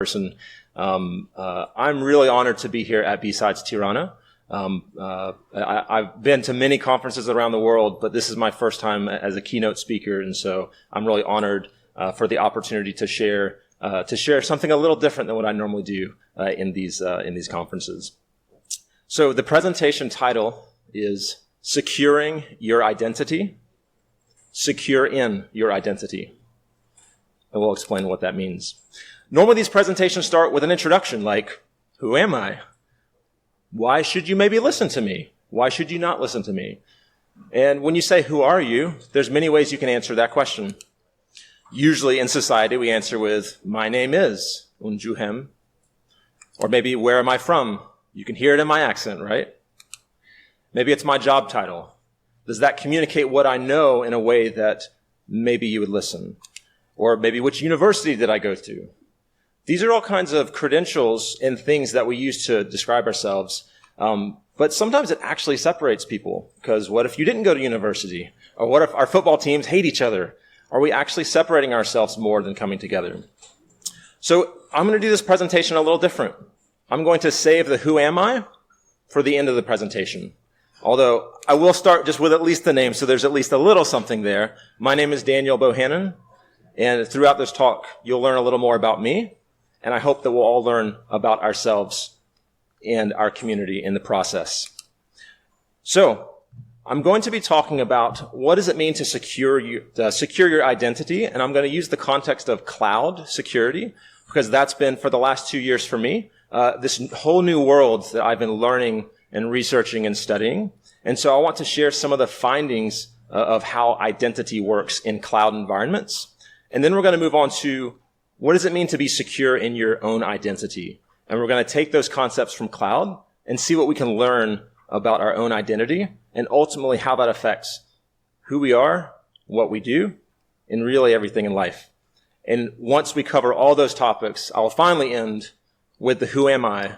person. I'm really honored to be here at B-Sides Tirana. I've been to many conferences around the world, but this is my first time as a keynote speaker, and so I'm really honored for the opportunity to share something a little different than what I normally do in these conferences. So the presentation title is Securing Your Identity, Secure in Your Identity. And we'll explain what that means. Normally these presentations start with an introduction like, who am I? Why should you maybe listen to me? Why should you not listen to me? And when you say, who are you? There's many ways you can answer that question. Usually in society, we answer with, my name is, unjuhem. Or maybe, where am I from? You can hear it in my accent, right? Maybe it's my job title. Does that communicate what I know in a way that maybe you would listen? Or maybe, which university did I go to? These are all kinds of credentials and things that we use to describe ourselves. But sometimes it actually separates people. Because what if you didn't go to university? Or what if our football teams hate each other? Are we actually separating ourselves more than coming together? So I'm going to do this presentation a little different. I'm going to save the who am I for the end of the presentation. Although I will start just with at least the name, so there's at least a little something there. My name is Daniel Bohannon, and throughout this talk, you'll learn a little more about me, and I hope that we'll all learn about ourselves and our community in the process. So, I'm going to be talking about what does it mean to secure your identity, and I'm going to use the context of cloud security, because that's been, for the last 2 years for me, this whole new world that I've been learning and researching and studying. And so I want to share some of the findings of how identity works in cloud environments. And then we're going to move on to what does it mean to be secure in your own identity? And we're going to take those concepts from cloud and see what we can learn about our own identity and ultimately how that affects who we are, what we do, and really everything in life. And once we cover all those topics, I'll finally end with the who am I,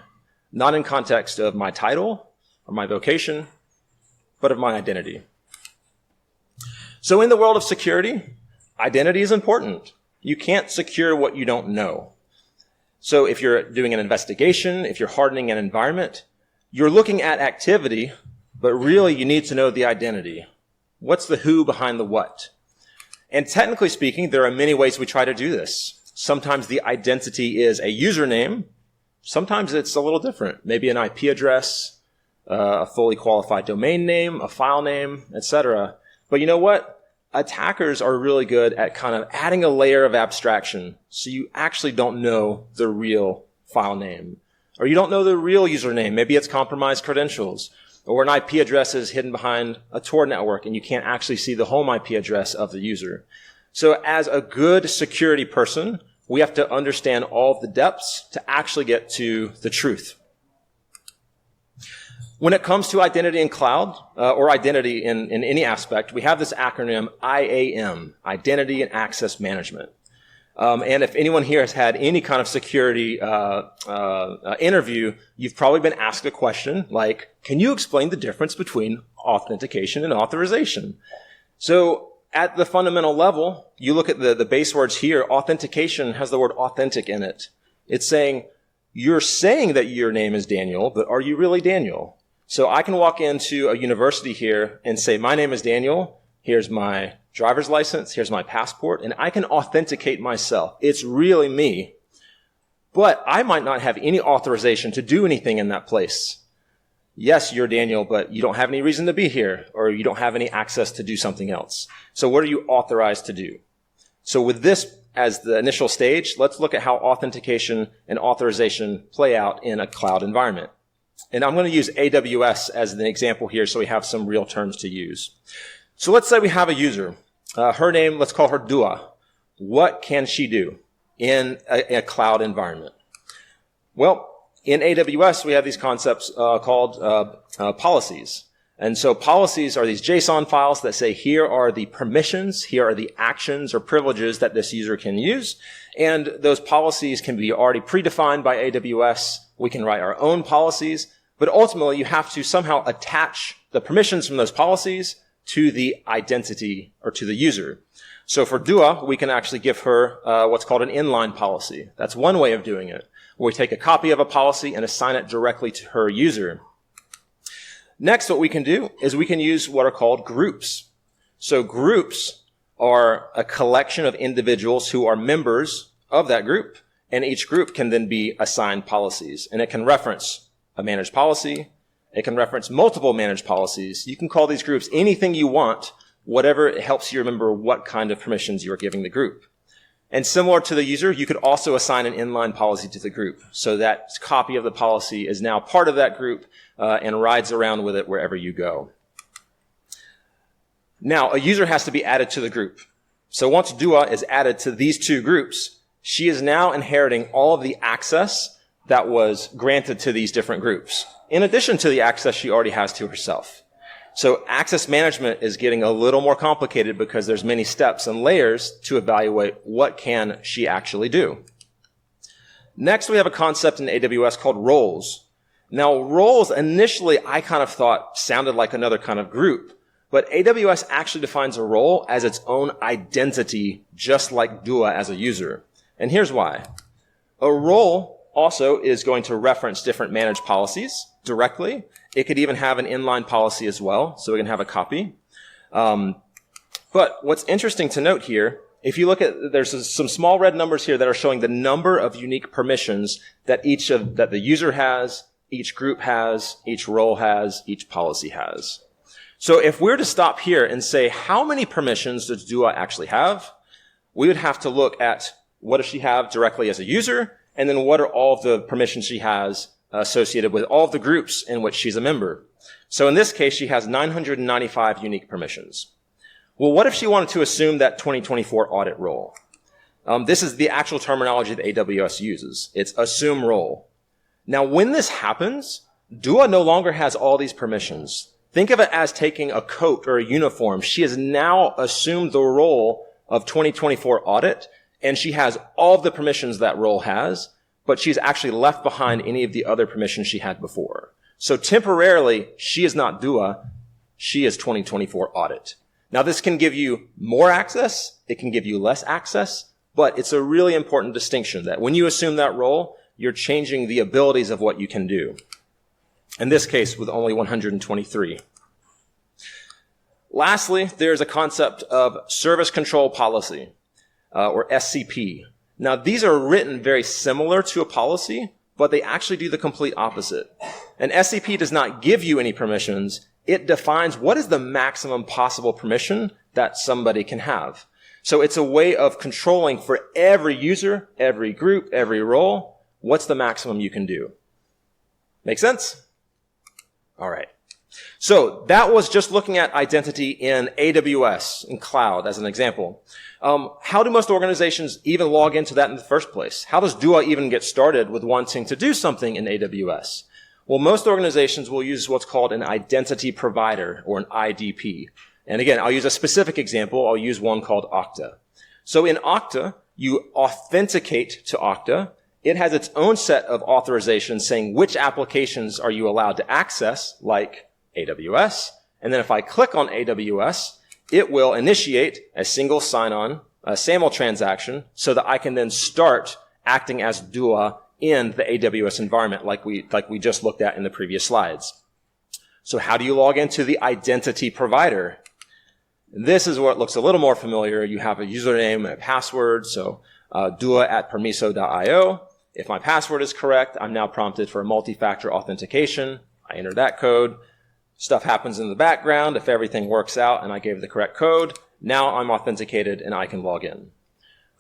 not in context of my title or my vocation, but of my identity. So in the world of security, identity is important. You can't secure what you don't know. So if you're doing an investigation, if you're hardening an environment, you're looking at activity, but really you need to know the identity. What's the who behind the what? And technically speaking, there are many ways we try to do this. Sometimes the identity is a username. Sometimes it's a little different. Maybe an IP address, a fully qualified domain name, a file name, etc. But you know what? Attackers are really good at kind of adding a layer of abstraction so you actually don't know the real file name. Or you don't know the real username. Maybe it's compromised credentials. Or an IP address is hidden behind a Tor network and you can't actually see the home IP address of the user. So as a good security person, we have to understand all of the depths to actually get to the truth. When it comes to identity in cloud, or identity in any aspect, we have this acronym IAM, Identity and Access Management. And if anyone here has had any kind of security interview, you've probably been asked a question like, can you explain the difference between authentication and authorization? So at the fundamental level, you look at the base words here, authentication has the word authentic in it. It's saying, you're saying that your name is Daniel, but are you really Daniel? So I can walk into a university here and say, my name is Daniel, here's my driver's license, here's my passport, and I can authenticate myself. It's really me. But I might not have any authorization to do anything in that place. Yes, you're Daniel, but you don't have any reason to be here, or you don't have any access to do something else. So what are you authorized to do? So with this as the initial stage, let's look at how authentication and authorization play out in a cloud environment. And I'm going to use AWS as an example here so we have some real terms to use. So let's say we have a user. Her name, let's call her Dua. What can she do in a cloud environment? Well, in AWS, we have these concepts called policies. And so policies are these JSON files that say here are the permissions, here are the actions or privileges that this user can use. And those policies can be already predefined by AWS. We can write our own policies. But ultimately, you have to somehow attach the permissions from those policies to the identity or to the user. So for Dua, we can actually give her what's called an inline policy. That's one way of doing it, where we take a copy of a policy and assign it directly to her user. Next, what we can do is we can use what are called groups. So groups are a collection of individuals who are members of that group, and each group can then be assigned policies. And it can reference a managed policy. It can reference multiple managed policies. You can call these groups anything you want, whatever helps you remember what kind of permissions you are giving the group. And similar to the user, you could also assign an inline policy to the group. So that copy of the policy is now part of that group and rides around with it wherever you go. Now, a user has to be added to the group. So once Dua is added to these two groups, she is now inheriting all of the access that was granted to these different groups, in addition to the access she already has to herself. So access management is getting a little more complicated because there's many steps and layers to evaluate what can she actually do. Next, we have a concept in AWS called roles. Now, roles initially I kind of thought sounded like another kind of group, but AWS actually defines a role as its own identity, just like Dua as a user. And here's why. A role also is going to reference different managed policies directly. It could even have an inline policy as well, so we can have a copy. But what's interesting to note here, if you look at, there's some small red numbers here that are showing the number of unique permissions that that the user has, each group has, each role has, each policy has. So if we're to stop here and say, how many permissions does Dua actually have? We would have to look at what does she have directly as a user, and then what are all of the permissions she has associated with all of the groups in which she's a member. So in this case, she has 995 unique permissions. Well, what if she wanted to assume that 2024 audit role? This is the actual terminology that AWS uses. It's assume role. Now, when this happens, Dua no longer has all these permissions. Think of it as taking a coat or a uniform. She has now assumed the role of 2024 audit, and she has all of the permissions that role has, but she's actually left behind any of the other permissions she had before. So temporarily, she is not Dua, she is 2024 audit. Now this can give you more access, it can give you less access, but it's a really important distinction that when you assume that role, you're changing the abilities of what you can do. In this case, with only 123. Lastly, there's a concept of service control policy, or SCP. Now, these are written very similar to a policy, but they actually do the complete opposite. An SCP does not give you any permissions. It defines what is the maximum possible permission that somebody can have. So it's a way of controlling for every user, every group, every role, what's the maximum you can do. Make sense? All right. So that was just looking at identity in AWS, in cloud, as an example. How do most organizations even log into that in the first place? How does Dua even get started with wanting to do something in AWS? Well, most organizations will use what's called an identity provider, or an IDP. And again, I'll use a specific example. I'll use one called Okta. So in Okta, you authenticate to Okta. It has its own set of authorizations saying which applications are you allowed to access, like AWS. And then if I click on AWS, it will initiate a single sign-on, a SAML transaction, so that I can then start acting as Dua in the AWS environment like we just looked at in the previous slides. So how do you log into the identity provider? This is where it looks a little more familiar. You have a username and a password, so dua@permiso.io. If my password is correct, I'm now prompted for a multi-factor authentication. I enter that code. Stuff happens in the background. If everything works out and I gave the correct code, now I'm authenticated and I can log in.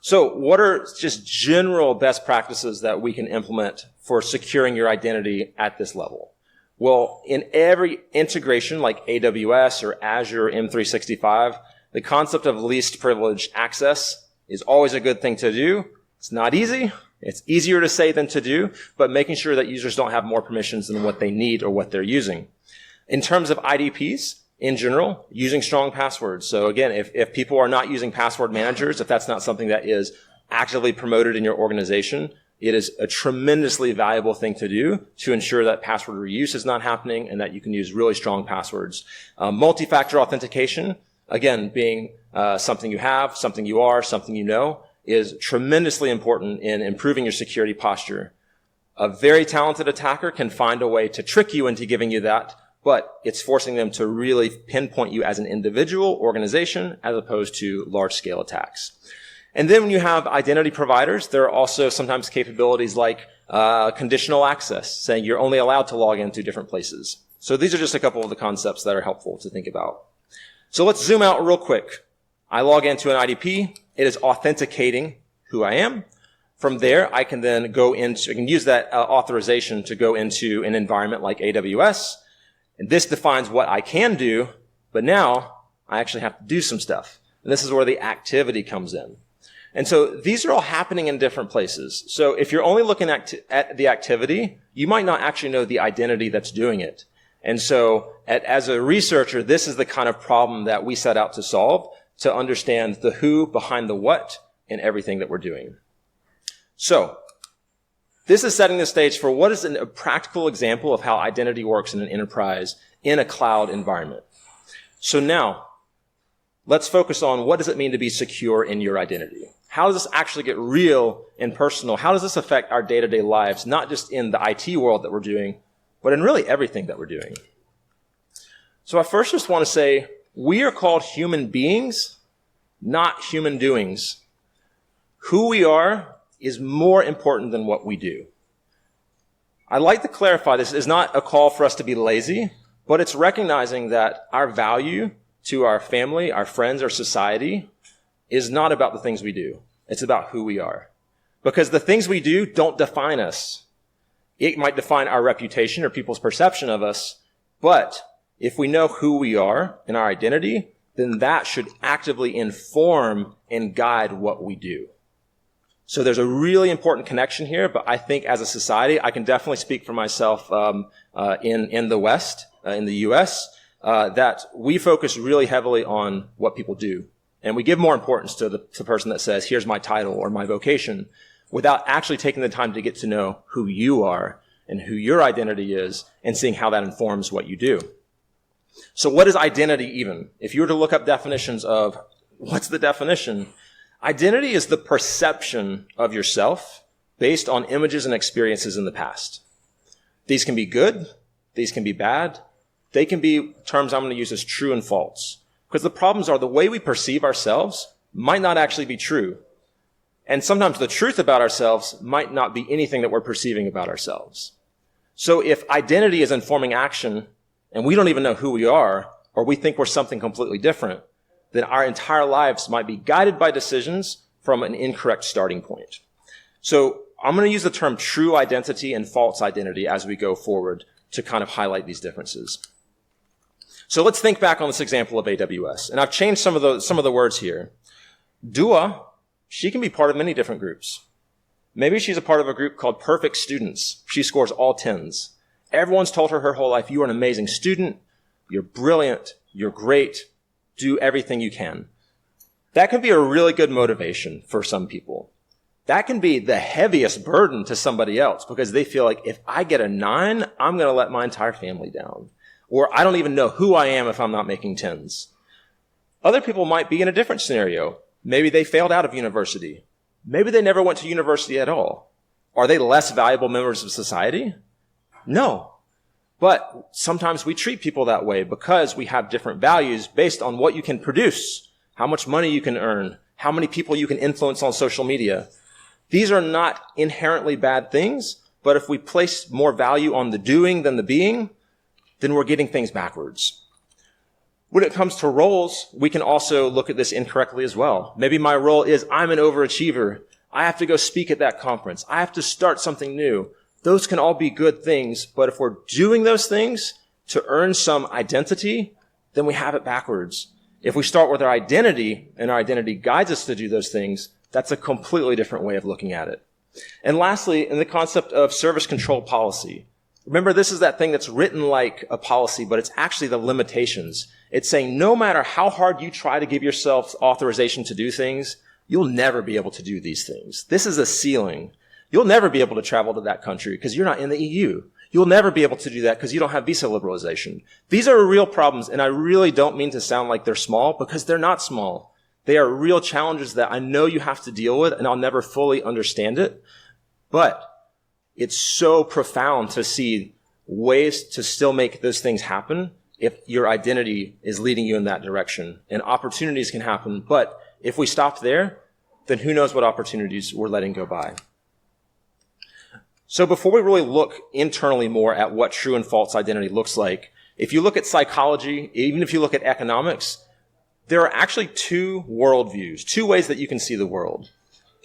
So what are just general best practices that we can implement for securing your identity at this level? Well, in every integration like AWS or Azure or M365, the concept of least privileged access is always a good thing to do. It's not easy. It's easier to say than to do, but making sure that users don't have more permissions than what they need or what they're using. In terms of IDPs, in general, using strong passwords. So again, if people are not using password managers, if that's not something that is actively promoted in your organization, it is a tremendously valuable thing to do to ensure that password reuse is not happening and that you can use really strong passwords. Multi-factor authentication, again, being something you have, something you are, something you know, is tremendously important in improving your security posture. A very talented attacker can find a way to trick you into giving you that, but it's forcing them to really pinpoint you as an individual organization as opposed to large-scale attacks. And then when you have identity providers, there are also sometimes capabilities like conditional access, saying you're only allowed to log into different places. So these are just a couple of the concepts that are helpful to think about. So let's zoom out real quick. I log into an IDP. It is authenticating who I am. From there, I can then I can use that authorization to go into an environment like AWS. And this defines what I can do, but now I actually have to do some stuff. And this is where the activity comes in. And so these are all happening in different places. So if you're only looking at the activity, you might not actually know the identity that's doing it. And so as a researcher, this is the kind of problem that we set out to solve, to understand the who behind the what in everything that we're doing. So this is setting the stage for what is a practical example of how identity works in an enterprise in a cloud environment. So now, let's focus on what does it mean to be secure in your identity? How does this actually get real and personal? How does this affect our day-to-day lives, not just in the IT world that we're doing, but in really everything that we're doing? So I first just want to say, we are called human beings, not human doings. Who we are is more important than what we do. I'd like to clarify this is not a call for us to be lazy, but it's recognizing that our value to our family, our friends, our society is not about the things we do. It's about who we are. Because the things we do don't define us. It might define our reputation or people's perception of us, but if we know who we are and our identity, then that should actively inform and guide what we do. So there's a really important connection here, but I think as a society, I can definitely speak for myself in the West, in the U.S., that we focus really heavily on what people do. And we give more importance to the person that says, here's my title or my vocation, without actually taking the time to get to know who you are and who your identity is and seeing how that informs what you do. So what is identity even? If you were to look up definitions of what's the definition, identity is the perception of yourself based on images and experiences in the past. These can be good. These can be bad. They can be terms I'm going to use as true and false. Because the problems are the way we perceive ourselves might not actually be true. And sometimes the truth about ourselves might not be anything that we're perceiving about ourselves. So if identity is informing action and we don't even know who we are, or we think we're something completely different, then our entire lives might be guided by decisions from an incorrect starting point. So I'm going to use the term true identity and false identity as we go forward to kind of highlight these differences. So let's think back on this example of AWS. And I've changed some of the words here. Dua, she can be part of many different groups. Maybe she's a part of a group called Perfect Students. She scores all 10s. Everyone's told her whole life, you are an amazing student, you're brilliant, you're great, do everything you can. That can be a really good motivation for some people. That can be the heaviest burden to somebody else because they feel like if I get a 9, I'm going to let my entire family down. Or I don't even know who I am if I'm not making 10s. Other people might be in a different scenario. Maybe they failed out of university. Maybe they never went to university at all. Are they less valuable members of society? No. But sometimes we treat people that way because we have different values based on what you can produce, how much money you can earn, how many people you can influence on social media. These are not inherently bad things, but if we place more value on the doing than the being, then we're getting things backwards. When it comes to roles, we can also look at this incorrectly as well. Maybe my role is I'm an overachiever. I have to go speak at that conference. I have to start something new. Those can all be good things, but if we're doing those things to earn some identity, then we have it backwards. If we start with our identity and our identity guides us to do those things, that's a completely different way of looking at it. And lastly, in the concept of service control policy, remember this is that thing that's written like a policy, but it's actually the limitations. It's saying no matter how hard you try to give yourself authorization to do things, you'll never be able to do these things. This is a ceiling. You'll never be able to travel to that country because you're not in the EU. You'll never be able to do that because you don't have visa liberalization. These are real problems, and I really don't mean to sound like they're small because they're not small. They are real challenges that I know you have to deal with, and I'll never fully understand it. But it's so profound to see ways to still make those things happen if your identity is leading you in that direction. And opportunities can happen, but if we stop there, then who knows what opportunities we're letting go by. So before we really look internally more at what true and false identity looks like, if you look at psychology, even if you look at economics, there are actually two worldviews, two ways that you can see the world.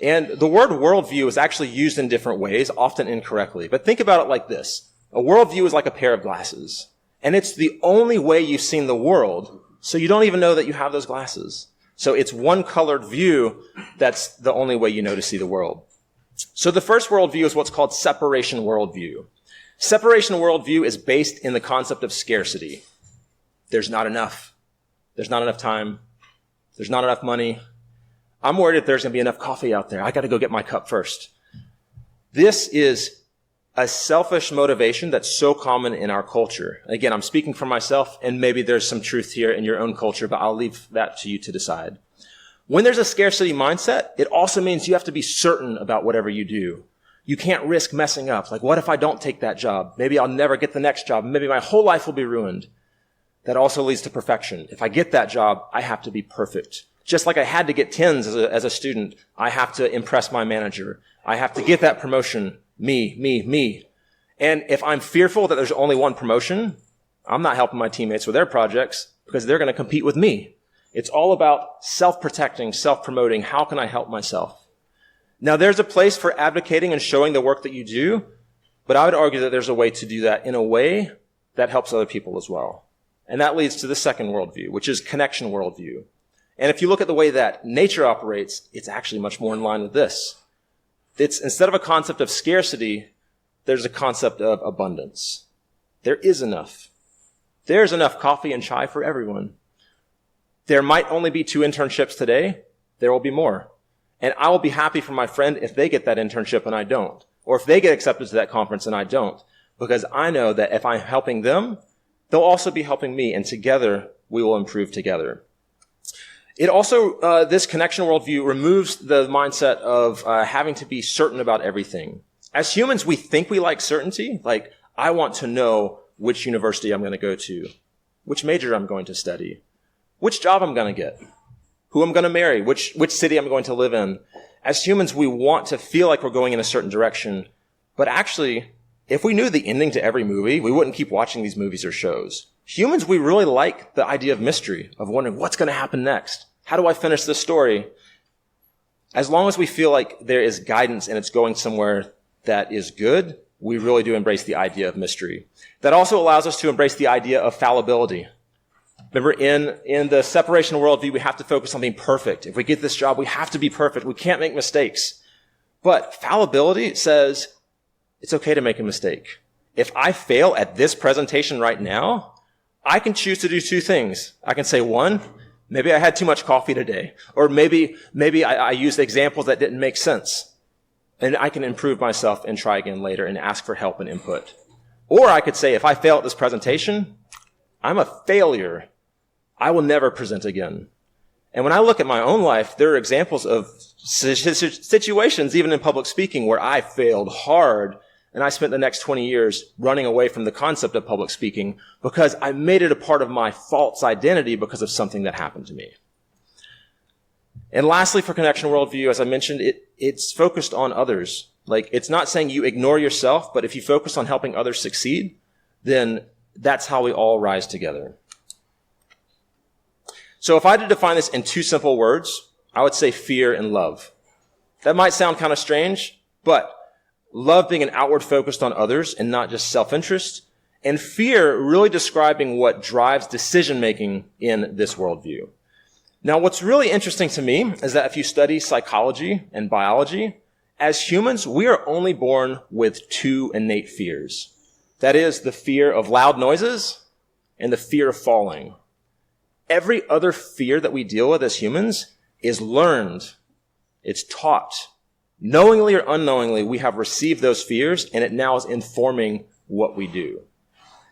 And the word worldview is actually used in different ways, often incorrectly. But think about it like this. A worldview is like a pair of glasses. And it's the only way you've seen the world, so you don't even know that you have those glasses. So it's one colored view that's the only way you know to see the world. So the first worldview is what's called separation worldview. Separation worldview is based in the concept of scarcity. There's not enough. There's not enough time. There's not enough money. I'm worried if there's going to be enough coffee out there. I got to go get my cup first. This is a selfish motivation that's so common in our culture. Again, I'm speaking for myself, and maybe there's some truth here in your own culture, but I'll leave that to you to decide. When there's a scarcity mindset, it also means you have to be certain about whatever you do. You can't risk messing up. Like, what if I don't take that job? Maybe I'll never get the next job. Maybe my whole life will be ruined. That also leads to perfection. If I get that job, I have to be perfect. Just like I had to get 10s as a student, I have to impress my manager. I have to get that promotion. Me. And if I'm fearful that there's only one promotion, I'm not helping my teammates with their projects because they're going to compete with me. It's all about self-protecting, self-promoting. How can I help myself? Now, there's a place for advocating and showing the work that you do, but I would argue that there's a way to do that in a way that helps other people as well. And that leads to the second worldview, which is connection worldview. And if you look at the way that nature operates, it's actually much more in line with this. It's instead of a concept of scarcity, there's a concept of abundance. There is enough. There's enough coffee and chai for everyone. There might only be 2 internships today. There will be more. And I will be happy for my friend if they get that internship and I don't. Or if they get accepted to that conference and I don't. Because I know that if I'm helping them, they'll also be helping me. And together, we will improve together. It also, this connection worldview removes the mindset of having to be certain about everything. As humans, we think we like certainty. Like, I want to know which university I'm going to go to, which major I'm going to study, which job I'm going to get, who I'm going to marry, which city I'm going to live in. As humans, we want to feel like we're going in a certain direction. But actually, if we knew the ending to every movie, we wouldn't keep watching these movies or shows. Humans, we really like the idea of mystery, of wondering what's going to happen next. How do I finish this story? As long as we feel like there is guidance and it's going somewhere that is good, we really do embrace the idea of mystery. That also allows us to embrace the idea of fallibility. Remember, in the separation worldview, we have to focus on being perfect. If we get this job, we have to be perfect. We can't make mistakes. But fallibility says it's okay to make a mistake. If I fail at this presentation right now, I can choose to do 2 things. I can say, 1, maybe I had too much coffee today. Or maybe I used examples that didn't make sense. And I can improve myself and try again later and ask for help and input. Or I could say, if I fail at this presentation, I'm a failure. I will never present again. And when I look at my own life, there are examples of situations, even in public speaking, where I failed hard. And I spent the next 20 years running away from the concept of public speaking because I made it a part of my false identity because of something that happened to me. And lastly, for connection worldview, as I mentioned, it's focused on others. Like, it's not saying you ignore yourself, but if you focus on helping others succeed, then that's how we all rise together. So if I had to define this in 2 simple words, I would say fear and love. That might sound kind of strange, but love being an outward focused on others and not just self-interest, and fear really describing what drives decision-making in this worldview. Now, what's really interesting to me is that if you study psychology and biology, as humans, we are only born with 2 innate fears. That is the fear of loud noises and the fear of falling. Every other fear that we deal with as humans is learned. It's taught. Knowingly or unknowingly, we have received those fears, and it now is informing what we do.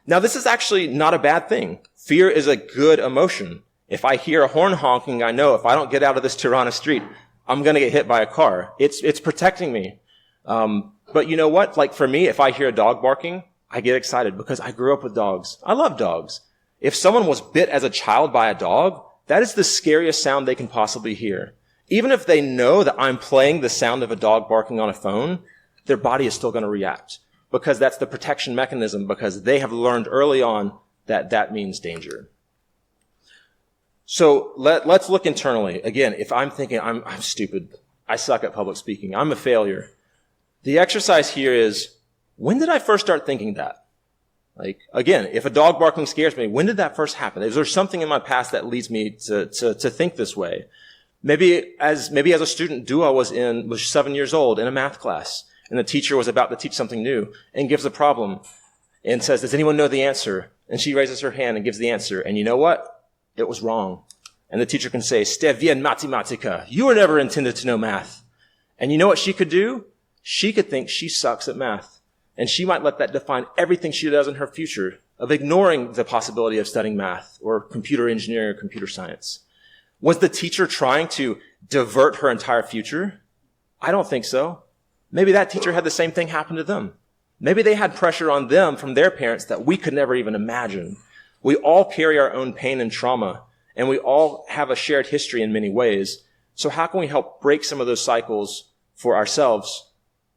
Now, this is actually not a bad thing. Fear is a good emotion. If I hear a horn honking, I know if I don't get out of this Tirana street, I'm going to get hit by a car. It's protecting me. But you know what? Like for me, if I hear a dog barking, I get excited because I grew up with dogs. I love dogs. If someone was bit as a child by a dog, that is the scariest sound they can possibly hear. Even if they know that I'm playing the sound of a dog barking on a phone, their body is still going to react because that's the protection mechanism, because they have learned early on that that means danger. So let's look internally. Again, if I'm thinking I'm stupid, I suck at public speaking, I'm a failure. The exercise here is, when did I first start thinking that? Like, again, if a dog barking scares me, when did that first happen? Is there something in my past that leads me to think this way? Maybe as a student, Dua was 7 years old in a math class, and the teacher was about to teach something new and gives a problem and says, does anyone know the answer? And she raises her hand and gives the answer. And you know what? It was wrong. And the teacher can say, "Ste bien matematica." You were never intended to know math. And you know what she could do? She could think she sucks at math. And she might let that define everything she does in her future, of ignoring the possibility of studying math or computer engineering or computer science. Was the teacher trying to divert her entire future? I don't think so. Maybe that teacher had the same thing happen to them. Maybe they had pressure on them from their parents that we could never even imagine. We all carry our own pain and trauma, and we all have a shared history in many ways. So how can we help break some of those cycles for ourselves,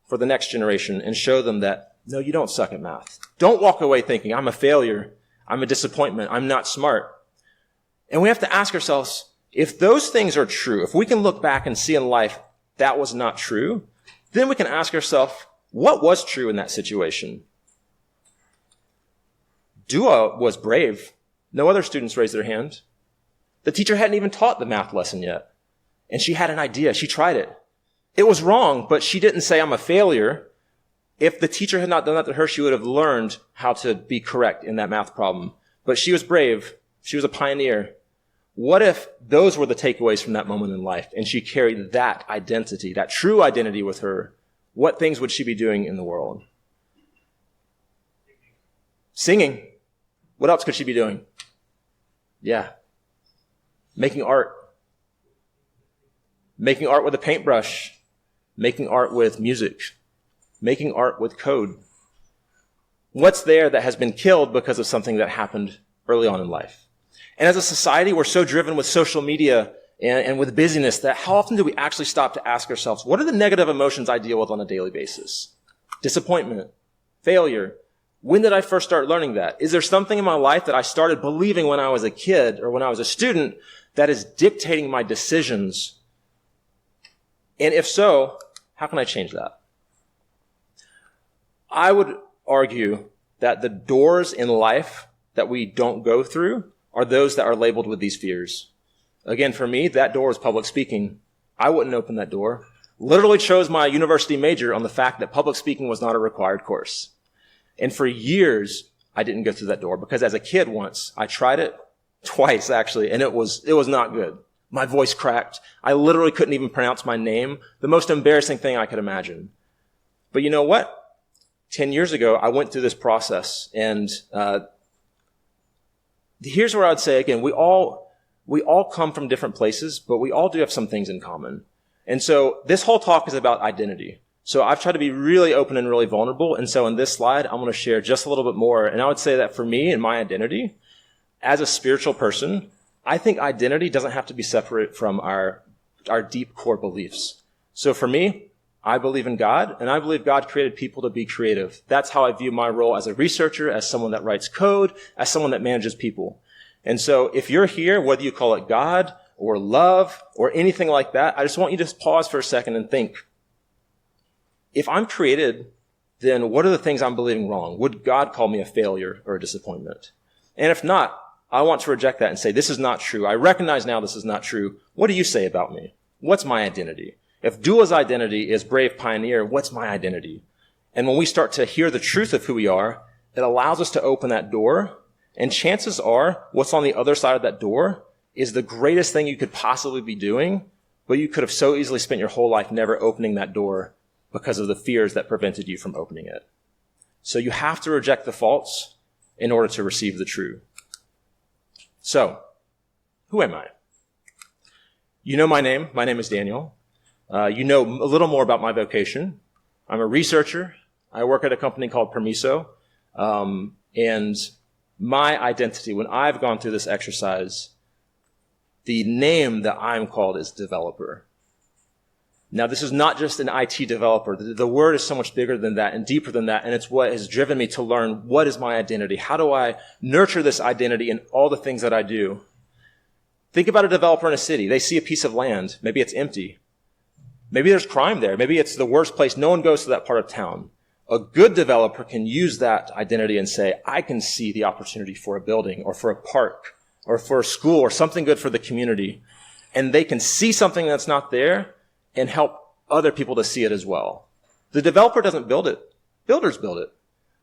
for the next generation, and show them that, no, you don't suck at math. Don't walk away thinking, I'm a failure, I'm a disappointment, I'm not smart. And we have to ask ourselves, if those things are true, if we can look back and see in life that was not true, then we can ask ourselves, what was true in that situation? Dua was brave. No other students raised their hand. The teacher hadn't even taught the math lesson yet. And she had an idea. She tried it. It was wrong, but she didn't say, I'm a failure. If the teacher had not done that to her, she would have learned how to be correct in that math problem. But she was brave. She was a pioneer. What if those were the takeaways from that moment in life, and she carried that identity, that true identity with her? What things would she be doing in the world? Singing. What else could she be doing? Yeah. Making art. Making art with a paintbrush. Making art with music. Making art with code. What's there that has been killed because of something that happened early on in life? And as a society, we're so driven with social media and with busyness that how often do we actually stop to ask ourselves, what are the negative emotions I deal with on a daily basis? Disappointment, failure. When did I first start learning that? Is there something in my life that I started believing when I was a kid or when I was a student that is dictating my decisions? And if so, how can I change that? I would argue that the doors in life that we don't go through are those that are labeled with these fears. Again, for me, that door is public speaking. I wouldn't open that door. Literally chose my university major on the fact that public speaking was not a required course. And for years, I didn't go through that door because as a kid once, I tried it twice actually, and it was not good. My voice cracked. I literally couldn't even pronounce my name. The most embarrassing thing I could imagine. But you know what? 10 years ago, I went through this process, and here's where I'd say, again, we all come from different places, but we all do have some things in common. And so this whole talk is about identity. So I've tried to be really open and really vulnerable. And so in this slide, I'm going to share just a little bit more. And I would say that for me and my identity, as a spiritual person, I think identity doesn't have to be separate from our deep core beliefs. So for me, I believe in God, and I believe God created people to be creative. That's how I view my role as a researcher, as someone that writes code, as someone that manages people. And so if you're here, whether you call it God or love or anything like that, I just want you to pause for a second and think, if I'm created, then what are the things I'm believing wrong? Would God call me a failure or a disappointment? And if not, I want to reject that and say, this is not true. I recognize now this is not true. What do you say about me? What's my identity? If Dua's identity is brave pioneer, what's my identity? And when we start to hear the truth of who we are, it allows us to open that door. And chances are, what's on the other side of that door is the greatest thing you could possibly be doing, but you could have so easily spent your whole life never opening that door because of the fears that prevented you from opening it. So you have to reject the false in order to receive the true. So, who am I? You know my name. My name is Daniel. You know a little more about my vocation. I'm a researcher. I work at a company called Permiso. And my identity, when I've gone through this exercise, the name that I'm called is developer. Now, this is not just an IT developer. The word is so much bigger than that and deeper than that, and it's what has driven me to learn what is my identity. How do I nurture this identity in all the things that I do? Think about a developer in a city. They see a piece of land. Maybe it's empty. Maybe there's crime there. Maybe it's the worst place. No one goes to that part of town. A good developer can use that identity and say, I can see the opportunity for a building or for a park or for a school or something good for the community. And they can see something that's not there and help other people to see it as well. The developer doesn't build it. Builders build it.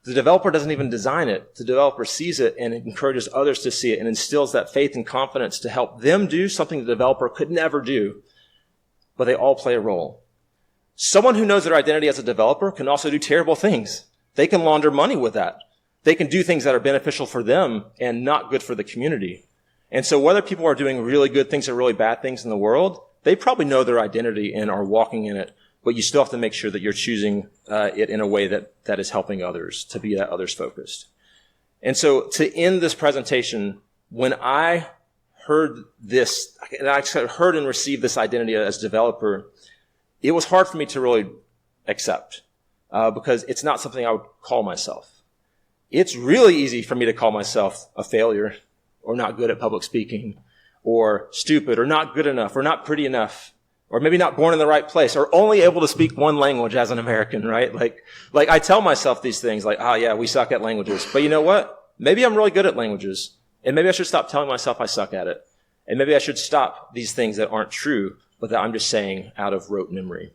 The developer doesn't even design it. The developer sees it and encourages others to see it and instills that faith and confidence to help them do something the developer could never do. But they all play a role. Someone who knows their identity as a developer can also do terrible things. They can launder money with that. They can do things that are beneficial for them and not good for the community. And so whether people are doing really good things or really bad things in the world, they probably know their identity and are walking in it, but you still have to make sure that you're choosing it in a way that is helping others, to be that others focused. And so to end this presentation, when I heard this, and I heard and received this identity as developer, it was hard for me to really accept because it's not something I would call myself. It's really easy for me to call myself a failure or not good at public speaking, or stupid, or not good enough, or not pretty enough, or maybe not born in the right place, or only able to speak one language as an American, right? Like I tell myself these things like, oh yeah, we suck at languages. But you know what? Maybe I'm really good at languages, and maybe I should stop telling myself I suck at it. And maybe I should stop these things that aren't true, but that I'm just saying out of rote memory.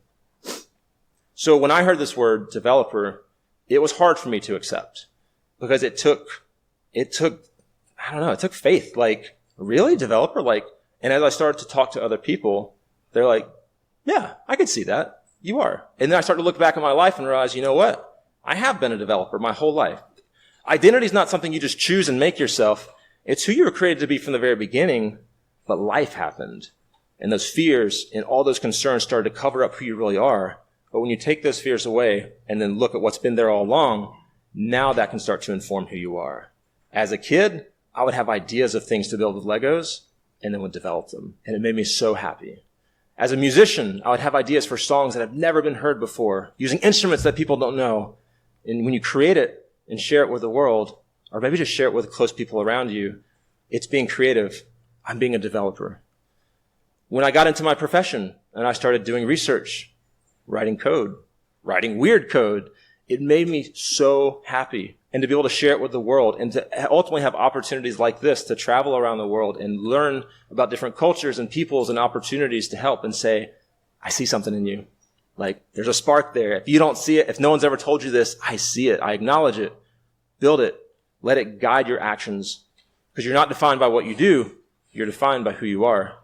So when I heard this word developer, it was hard for me to accept because it took faith. Like, really? Developer? And as I started to talk to other people, they're like, yeah, I could see that. You are. And then I started to look back at my life and realize, you know what? I have been a developer my whole life. Identity is not something you just choose and make yourself. It's who you were created to be from the very beginning, but life happened. And those fears and all those concerns started to cover up who you really are. But when you take those fears away and then look at what's been there all along, now that can start to inform who you are. As a kid, I would have ideas of things to build with Legos and then would develop them. And it made me so happy. As a musician, I would have ideas for songs that have never been heard before, using instruments that people don't know. And when you create it and share it with the world, or maybe just share it with close people around you, it's being creative. I'm being a developer. When I got into my profession and I started doing research, writing code, writing weird code, it made me so happy. And to be able to share it with the world and to ultimately have opportunities like this to travel around the world and learn about different cultures and peoples and opportunities to help and say, I see something in you. Like, there's a spark there. If you don't see it, if no one's ever told you this, I see it. I acknowledge it. Build it. Let it guide your actions. Because you're not defined by what you do. You're defined by who you are.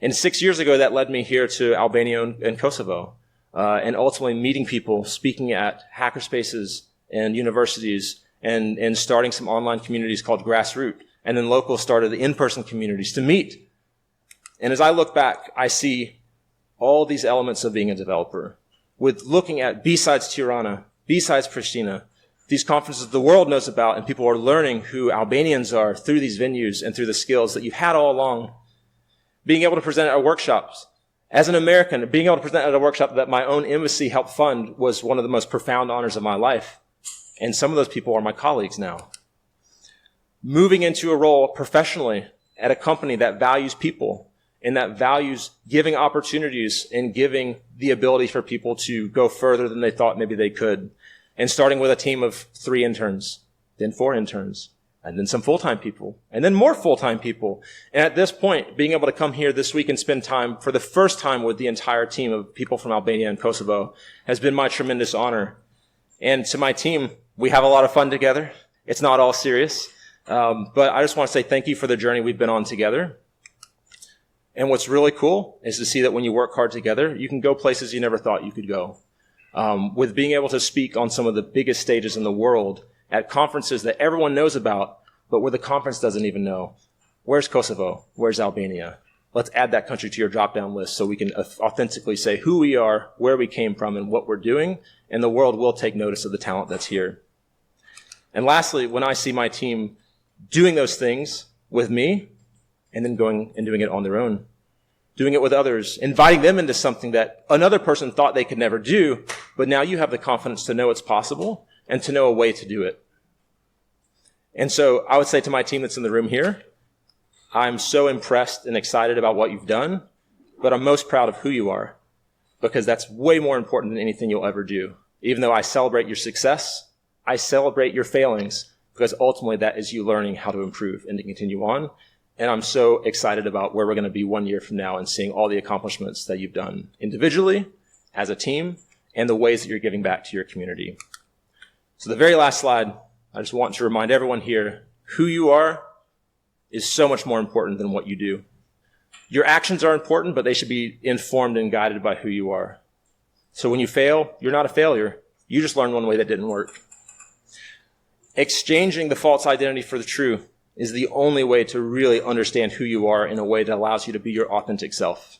And 6 years ago, that led me here to Albania and Kosovo. And ultimately meeting people, speaking at hackerspaces and universities, and starting some online communities called Grassroot. And then local started the in-person communities to meet. And as I look back, I see all these elements of being a developer. With looking at B-Sides Tirana, B-Sides Pristina, these conferences the world knows about, and people are learning who Albanians are through these venues and through the skills that you've had all along. Being able to present at workshops. As an American, being able to present at a workshop that my own embassy helped fund was one of the most profound honors of my life. And some of those people are my colleagues now. Moving into a role professionally at a company that values people and that values giving opportunities and giving the ability for people to go further than they thought maybe they could. And starting with a team of 3 interns, then 4 interns, and then some full-time people, and then more full-time people. And at this point, being able to come here this week and spend time for the first time with the entire team of people from Albania and Kosovo has been my tremendous honor. And to my team, we have a lot of fun together. It's not all serious. But I just want to say thank you for the journey we've been on together. And what's really cool is to see that when you work hard together, you can go places you never thought you could go. with being able to speak on some of the biggest stages in the world at conferences that everyone knows about, but where the conference doesn't even know. Where's Kosovo? Where's Albania? Let's add that country to your drop-down list so we can authentically say who we are, where we came from, and what we're doing, and the world will take notice of the talent that's here. And lastly, when I see my team doing those things with me, and then going and doing it on their own, doing it with others, inviting them into something that another person thought they could never do, but now you have the confidence to know it's possible and to know a way to do it. And so I would say to my team that's in the room here, I'm so impressed and excited about what you've done, but I'm most proud of who you are, because that's way more important than anything you'll ever do. Even though I celebrate your success, I celebrate your failings, because ultimately that is you learning how to improve and to continue on. And I'm so excited about where we're going to be 1 year from now and seeing all the accomplishments that you've done individually, as a team, and the ways that you're giving back to your community. So the very last slide, I just want to remind everyone here, who you are is so much more important than what you do. Your actions are important, but they should be informed and guided by who you are. So when you fail, you're not a failure. You just learned one way that didn't work. Exchanging the false identity for the true is the only way to really understand who you are in a way that allows you to be your authentic self.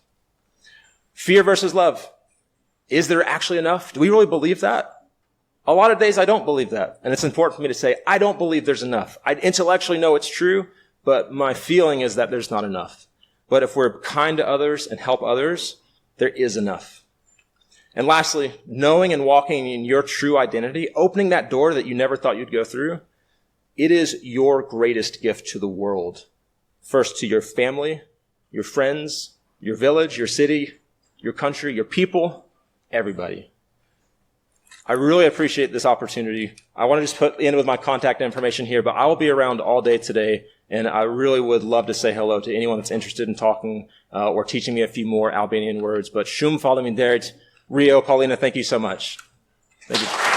Fear versus love. Is there actually enough? Do we really believe that? A lot of days I don't believe that. And it's important for me to say, I don't believe there's enough. I intellectually know it's true, but my feeling is that there's not enough. But if we're kind to others and help others, there is enough. And lastly, knowing and walking in your true identity, opening that door that you never thought you'd go through, it is your greatest gift to the world. First to your family, your friends, your village, your city, your country, your people, everybody. I really appreciate this opportunity. I want to just put in with my contact information here, but I will be around all day today, and I really would love to say hello to anyone that's interested in talking or teaching me a few more Albanian words. But Shumë faleminderit, Rio, Paulina, thank you so much. Thank you.